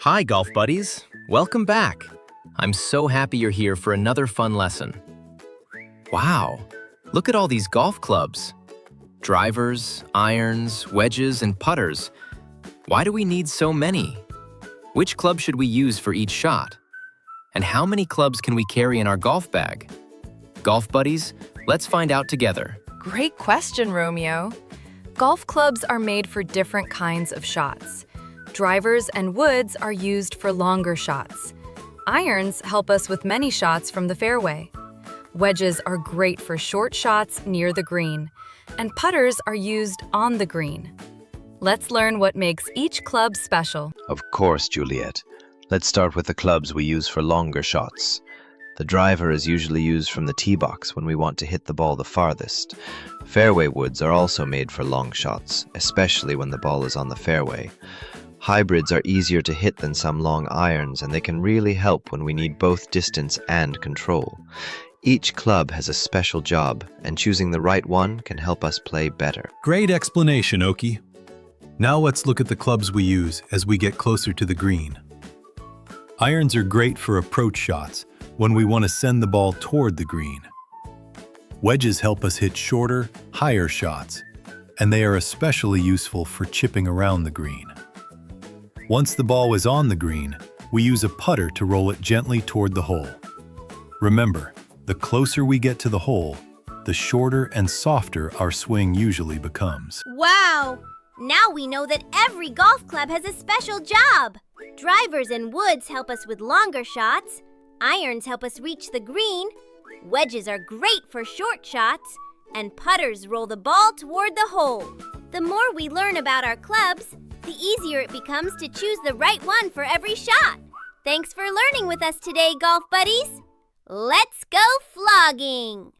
Hi, golf buddies. Welcome back. I'm so happy you're here for another fun lesson. Wow, look at all these golf clubs. Drivers, irons, wedges, and putters. Why do we need so many? Which club should we use for each shot? And how many clubs can we carry in our golf bag? Golf buddies, let's find out together. Great question, Romeo. Golf clubs are made for different kinds of shots. Drivers and woods are used for longer shots. Irons help us with many shots from the fairway. Wedges are great for short shots near the green, and putters are used on the green. Let's learn what makes each club special. Of course, Juliet. Let's start with the clubs we use for longer shots. The driver is usually used from the tee box when we want to hit the ball the farthest. Fairway woods are also made for long shots, especially when the ball is on the fairway. Hybrids are easier to hit than some long irons, and they can really help when we need both distance and control. Each club has a special job, and choosing the right one can help us play better. Great explanation, Oki. Now let's look at the clubs we use as we get closer to the green. Irons are great for approach shots when we want to send the ball toward the green. Wedges help us hit shorter, higher shots, and they are especially useful for chipping around the green. Once the ball is on the green, we use a putter to roll it gently toward the hole. Remember, the closer we get to the hole, the shorter and softer our swing usually becomes. Wow! Now we know that every golf club has a special job. Drivers and woods help us with longer shots. Irons help us reach the green. Wedges are great for short shots. And putters roll the ball toward the hole. The more we learn about our clubs, the easier it becomes to choose the right one for every shot. Thanks for learning with us today, golf buddies. Let's go flogging!